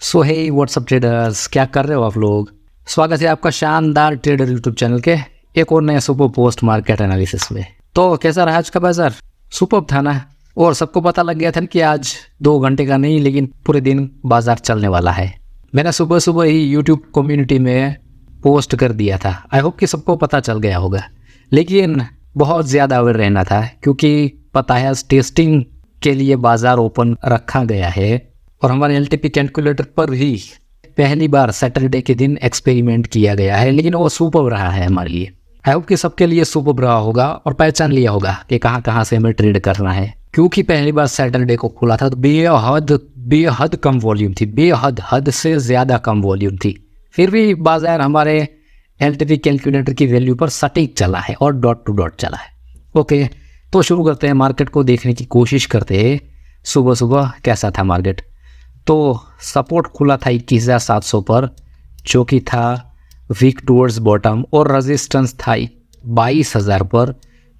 सो हे WhatsApp traders, क्या कर रहे हो आप लोग। स्वागत है आपका शानदार ट्रेडर यूट्यूब चैनल के एक और नए सुपर पोस्ट मार्केट एनालिसिस में। तो कैसा रहा आज का बाजार? सुपर था ना। और सबको पता लग गया था कि आज 2 घंटे का नहीं लेकिन पूरे दिन बाजार चलने वाला है। मैंने सुबह सुबह ही यूट्यूब कम्युनिटी में पोस्ट कर दिया था। आई होप कि सबको पता चल गया होगा, लेकिन बहुत ज़्यादा अवेयर रहना था क्योंकि पता है आज टेस्टिंग के लिए बाजार ओपन रखा गया है और हमारे एलटीपी कैलकुलेटर पर ही पहली बार सैटरडे के दिन एक्सपेरिमेंट किया गया है, लेकिन वो सुपर रहा है हमारे लिए। आई होप कि सबके लिए सुपर रहा होगा और पहचान लिया होगा कि कहाँ कहाँ से हमें ट्रेड करना है, क्योंकि पहली बार सैटरडे को खुला था तो बेहद कम वॉल्यूम थी, हद से ज़्यादा कम वॉल्यूम थी। फिर भी बाजार हमारे एलटीपी कैलकुलेटर की वैल्यू पर सटीक चला है और डॉट टू डॉट चला है। ओके, तो शुरू करते हैं, मार्केट को देखने की कोशिश करते हैं। सुबह सुबह कैसा था मार्केट? तो सपोर्ट खुला था 21,700 पर, जो कि था वीक टूवर्ड्स बॉटम, और रेजिस्टेंस था 22,000 पर,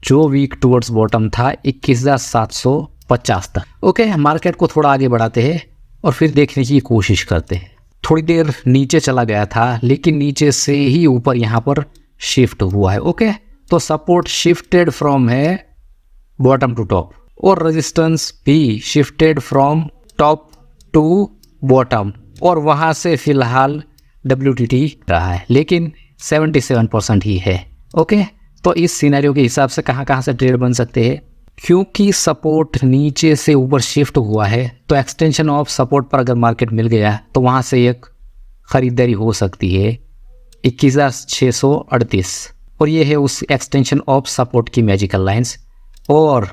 जो वीक टूवर्ड्स बॉटम था 21,750 तक। ओके, मार्केट को थोड़ा आगे बढ़ाते हैं और फिर देखने की कोशिश करते हैं। थोड़ी देर नीचे चला गया था लेकिन नीचे से ही ऊपर यहाँ पर शिफ्ट हुआ है। ओके, तो सपोर्ट शिफ्टेड फ्रॉम है बॉटम टू टॉप और रेजिस्टेंस भी shifted from top to bottom, और वहाँ से फिलहाल WTT रहा है लेकिन 77% ही है। ओके, तो इस सिनेरियो के हिसाब से कहाँ कहाँ से ट्रेड बन सकते हैं, क्योंकि सपोर्ट नीचे से ऊपर शिफ्ट हुआ है तो एक्सटेंशन ऑफ सपोर्ट पर अगर मार्केट मिल गया तो वहाँ से एक ख़रीदारी हो सकती है 21,638, और ये है उस एक्सटेंशन ऑफ सपोर्ट की मैजिकल लाइंस। और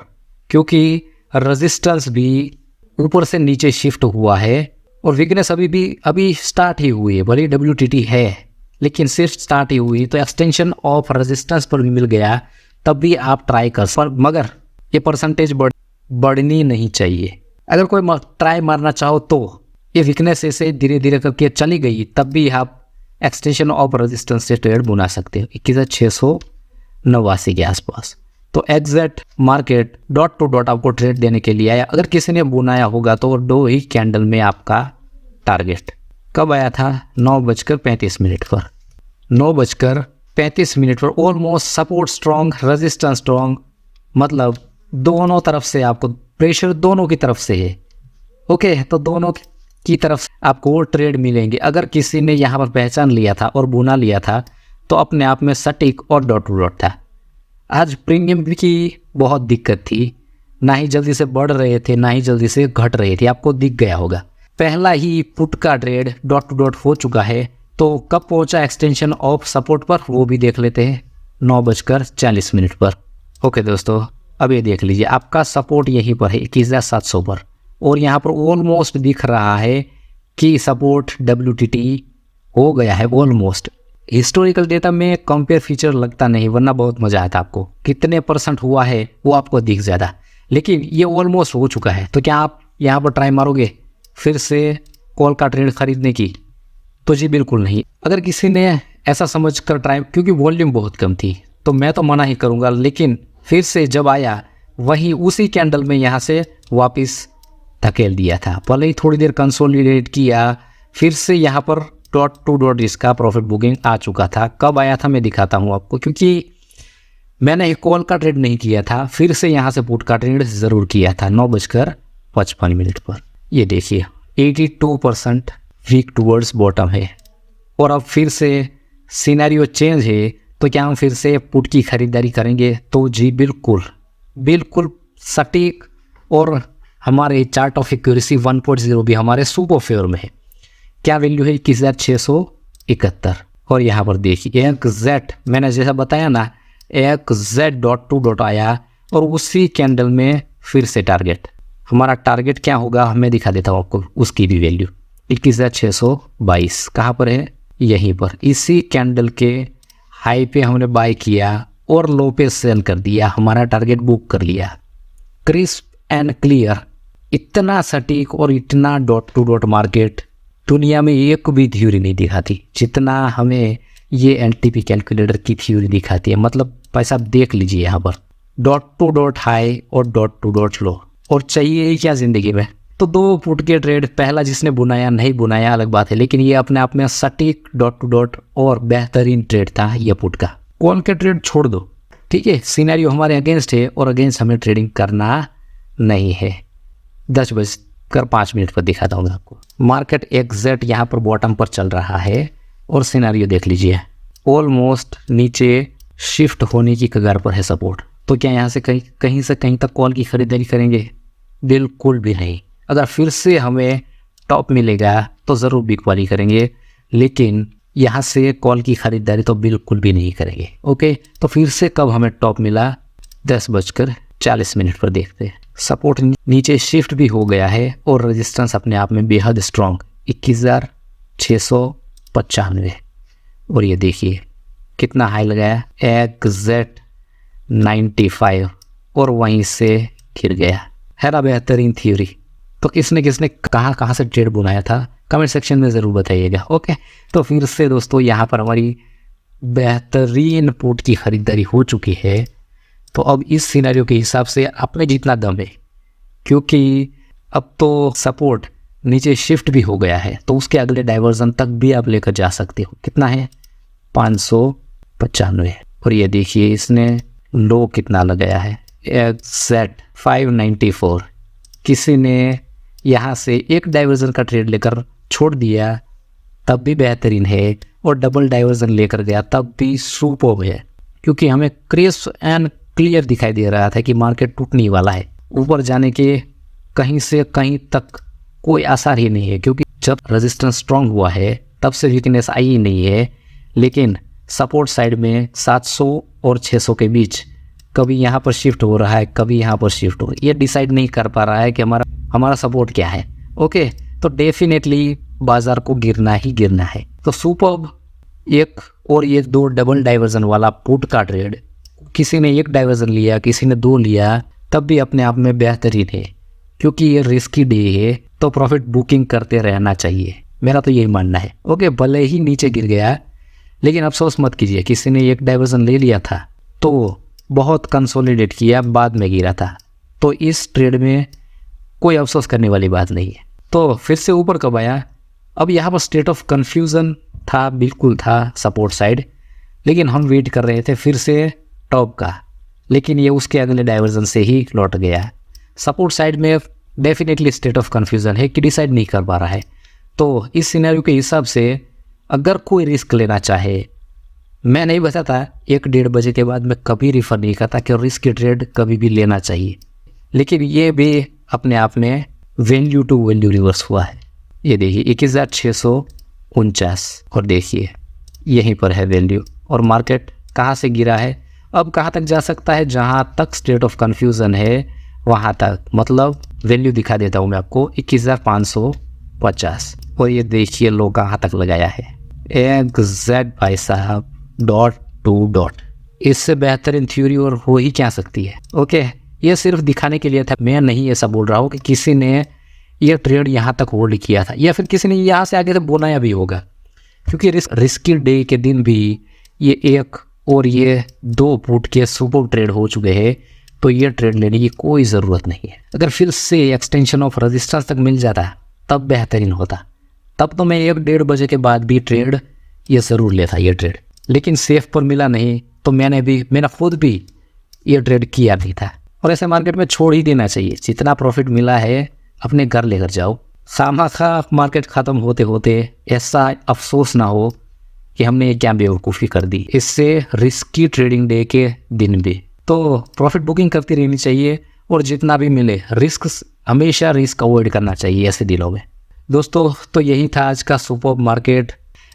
क्योंकि रेजिस्टेंस भी ऊपर से नीचे शिफ्ट हुआ है और वीकनेस अभी स्टार्ट ही हुई है, भले WTT है लेकिन सिर्फ स्टार्ट ही हुई, तो एक्सटेंशन ऑफ रेजिस्टेंस पर भी मिल गया तब भी आप ट्राई कर सकते, मगर ये परसेंटेज बढ़नी नहीं चाहिए। अगर कोई ट्राई मारना चाहो तो ये वीकनेस ऐसे धीरे धीरे करके चली गई तब भी आप एक्सटेंशन ऑफ रेजिस्टेंस से ट्रेड बुना सकते हो 21,689 के आसपास। तो exact market dot to dot आपको ट्रेड देने के लिए आया। अगर किसी ने बुनाया होगा तो 2 ही कैंडल में आपका टारगेट कब आया था? 9:35 पर, 9:35 पर almost support strong, resistance strong, मतलब दोनों तरफ से आपको प्रेशर दोनों की तरफ से है। ओके, तो दोनों की तरफ आपको ट्रेड मिलेंगे। अगर किसी ने यहाँ पर पहचान लिया था और बुना लिया था तो अपने आप में सटीक और डॉट टू डॉट था। आज प्रीमियम की बहुत दिक्कत थी, ना ही जल्दी से बढ़ रहे थे ना ही जल्दी से घट रहे थे, आपको दिख गया होगा। पहला ही पुट का ट्रेड डॉट टू डॉट हो चुका है, तो कब पहुंचा एक्सटेंशन ऑफ सपोर्ट पर वो भी देख लेते हैं 9:40 पर। ओके दोस्तों, अब ये देख लीजिए, आपका सपोर्ट यहीं पर है 21,700 पर, और यहाँ पर ऑलमोस्ट दिख रहा है कि सपोर्ट WTT हो गया है ऑलमोस्ट। हिस्टोरिकल डेटा में कंपेयर फीचर लगता नहीं, वरना बहुत मज़ा आता आपको। कितने % हुआ है वो आपको दिख ज़्यादा, लेकिन ये ऑलमोस्ट हो चुका है। तो क्या आप यहाँ पर ट्राई मारोगे फिर से कॉल का ट्रेड खरीदने की? तो जी बिल्कुल नहीं। अगर किसी ने ऐसा समझ कर ट्राई, क्योंकि वॉल्यूम बहुत कम थी, तो मैं तो मना ही करूँगा, लेकिन फिर से जब आया वही उसी कैंडल में यहाँ से वापस धकेल दिया था। भले ही थोड़ी देर कंसोलिडेट किया, फिर से यहाँ पर डॉट टू डॉट इसका प्रॉफिट बुकिंग आ चुका था। कब आया था मैं दिखाता हूँ आपको, क्योंकि मैंने एक कॉल का ट्रेड नहीं किया था, फिर से यहाँ से पुट का ट्रेड ज़रूर किया था 9:55 पर। ये देखिए 82% वीक टूवर्ड्स बॉटम है, और अब फिर से सिनेरियो चेंज है, तो क्या हम फिर से पुट की खरीदारी करेंगे? तो जी बिल्कुल सटीक, और हमारे चार्ट ऑफ एक्यूरेसी 1.0 भी हमारे सुपर फेवर में है। क्या वैल्यू है? 21,671, और यहाँ पर देखिए एग्जैक्ट मैंने जैसा बताया ना, एग्जैक्ट डॉट टू डॉट आया, और उसी कैंडल में फिर से टारगेट। हमारा टारगेट क्या होगा मैं दिखा देता हूँ आपको, उसकी भी वैल्यू 21,622 कहाँ पर है? यहीं पर, इसी कैंडल के हाई पे हमने बाय किया और लो पे सेल कर दिया, हमारा टारगेट बुक कर लिया। क्रिस्प एंड क्लियर, इतना सटीक और इतना डॉट टू डॉट मार्केट दुनिया में एक भी थ्योरी नहीं दिखाती जितना हमें ये एलटीपी कैलकुलेटर की थ्योरी दिखाती है। मतलब पैसा देख लीजिए, यहाँ पर डॉट टू डॉट हाई और डॉट टू डॉट लो, और चाहिए ही क्या ज़िंदगी में। तो दो पुट के ट्रेड, पहला जिसने बुनाया नहीं बुनाया अलग बात है, लेकिन ये अपने आप में सटीक डॉट टू डॉट और बेहतरीन ट्रेड था ये पुट का। कॉल के ट्रेड छोड़ दो, ठीक है, सिनेरियो हमारे अगेंस्ट है और अगेंस्ट हमें ट्रेडिंग करना नहीं है। 10:05 पर दिखाता हूँ मैं आपको। मार्केट एग्जैक्ट यहाँ पर बॉटम पर चल रहा है और सिनेरियो देख लीजिए, ऑलमोस्ट नीचे शिफ्ट होने की कगार पर है सपोर्ट। तो क्या यहाँ से कहीं से कहीं तक कॉल की खरीदारी करेंगे? बिल्कुल भी नहीं। अगर फिर से हमें टॉप मिलेगा तो ज़रूर बिग वाली करेंगे, लेकिन यहाँ से कॉल की खरीदारी तो बिल्कुल भी नहीं करेंगे। ओके, तो फिर से कब हमें टॉप मिला? 10:40 पर देखते हैं। सपोर्ट नीचे शिफ्ट भी हो गया है और रेजिस्टेंस अपने आप में बेहद स्ट्रॉन्ग 21,695। और ये देखिए कितना हाई लगाया, एग्जैक्ट 95 और वहीं से गिर गया। है ना बेहतरीन थ्योरी। तो किसने कहाँ से ट्रेड बुनाया था कमेंट सेक्शन में ज़रूर बताइएगा। ओके, तो फिर से दोस्तों यहाँ पर हमारी बेहतरीन पुट की खरीदारी हो चुकी है। तो अब इस सिनेरियो के हिसाब से अपने जितना दम है, क्योंकि अब तो सपोर्ट नीचे शिफ्ट भी हो गया है, तो उसके अगले डाइवर्जन तक भी आप लेकर जा सकते हो। कितना है? 595। और ये देखिए इसने लो कितना लगाया है, एग्जैक्ट 594। किसी ने यहाँ से एक डाइवर्जन का ट्रेड लेकर छोड़ दिया तब भी बेहतरीन है, और डबल डाइवर्जन लेकर गया तब भी सुपर्ब है, क्योंकि हमें क्रिस्प एंड क्लियर दिखाई दे रहा था कि मार्केट टूटने वाला है। ऊपर जाने के कहीं से कहीं तक कोई आसार ही नहीं है, क्योंकि जब रेजिस्टेंस स्ट्रांग हुआ है तब से वीकनेस आई ही नहीं है। लेकिन सपोर्ट साइड में 700 और 600 के बीच कभी यहाँ पर शिफ्ट हो रहा है, कभी यहाँ पर शिफ्ट हो रहा है। ये डिसाइड नहीं कर पा रहा है कि हमारा सपोर्ट क्या है। ओके, तो डेफिनेटली बाजार को गिरना ही गिरना है। तो सुपर्ब एक और ये दो डबल डाइवर्जन वाला पुट का ट्रेड, किसी ने एक डाइवर्जन लिया, किसी ने दो लिया, तब भी अपने आप में बेहतरीन है, क्योंकि ये रिस्की डे है तो प्रॉफिट बुकिंग करते रहना चाहिए। मेरा तो यही मानना है। ओके, भले ही नीचे गिर गया, लेकिन अफसोस मत कीजिए। किसी ने एक डाइवर्जन ले लिया था तो बहुत कंसोलिडेट किया, बाद में गिरा था, तो इस ट्रेड में कोई अफसोस करने वाली बात नहीं है। तो फिर से ऊपर कब आया? अब यहाँ पर स्टेट ऑफ कन्फ्यूज़न था, बिल्कुल था सपोर्ट साइड, लेकिन हम वेट कर रहे थे फिर से टॉप का, लेकिन ये उसके अगले डाइवर्जन से ही लौट गया। सपोर्ट साइड में डेफिनेटली स्टेट ऑफ कन्फ्यूज़न है कि डिसाइड नहीं कर पा रहा है। तो इस सिनेरियो के हिसाब से अगर कोई रिस्क लेना चाहे, मैं नहीं बताता 1-1:30 बजे के बाद मैं कभी रिफ़र नहीं करता कि रिस्क की ट्रेड कभी भी लेना चाहिए, लेकिन ये भी अपने आप में वैल्यू टू वैल्यू रिवर्स हुआ है। ये देखिए 21,649 और देखिए यहीं पर है वैल्यू, और मार्केट कहाँ से गिरा है, अब कहाँ तक जा सकता है? जहाँ तक स्टेट ऑफ कन्फ्यूज़न है वहाँ तक, मतलब वैल्यू दिखा देता हूँ मैं आपको 21,550। और ये देखिए लो कहाँ तक लगाया है, एग्जैक्ट भाई साहब डॉट टू डॉट। इससे बेहतरीन थ्योरी और हो ही क्या सकती है। ओके, ये सिर्फ दिखाने के लिए था, मैं नहीं ऐसा बोल रहा हूँ कि किसी ने ये ट्रेड यहाँ तक होल्ड किया था या फिर किसी ने यहाँ से आगे से बनाया भी होगा, क्योंकि रिस्की डे के दिन भी ये एक और ये दो पुट के सुपर ट्रेड हो चुके हैं, तो ये ट्रेड लेने की कोई ज़रूरत नहीं है। अगर फिर से एक्सटेंशन ऑफ रेजिस्टेंस तक मिल जाता तब बेहतरीन होता, तब तो मैं 1-1:30 बजे के बाद भी ट्रेड ये ज़रूर लेता ये ट्रेड, लेकिन सेफ पर मिला नहीं तो मैंने खुद भी ये ट्रेड किया नहीं था। और ऐसे मार्केट में छोड़ ही देना चाहिए, जितना प्रॉफिट मिला है अपने घर लेकर जाओ। खामखा मार्केट ख़त्म होते होते ऐसा अफसोस ना हो कि हमने ये क्या बेवकूफ़ी कर दी। इससे रिस्की ट्रेडिंग डे के दिन भी तो प्रॉफिट बुकिंग करती रहनी चाहिए, और जितना भी मिले हमेशा रिस्क अवॉइड करना चाहिए ऐसे दिनों में। दोस्तों, तो यही था आज का सुपर मार्केट।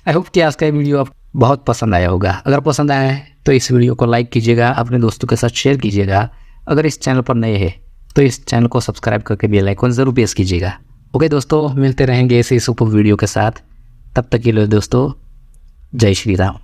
आई होप कि आज का वीडियो आप बहुत पसंद आया होगा। अगर पसंद आया है तो इस वीडियो को लाइक कीजिएगा, अपने दोस्तों के साथ शेयर कीजिएगा। अगर इस चैनल पर नए हैं तो इस चैनल को सब्सक्राइब करके बेल आइकन ज़रूर प्रेस कीजिएगा। ओके दोस्तों, मिलते रहेंगे ऐसे ही सुपर वीडियो के साथ। तब तक के लिए दोस्तों, जय श्री राम।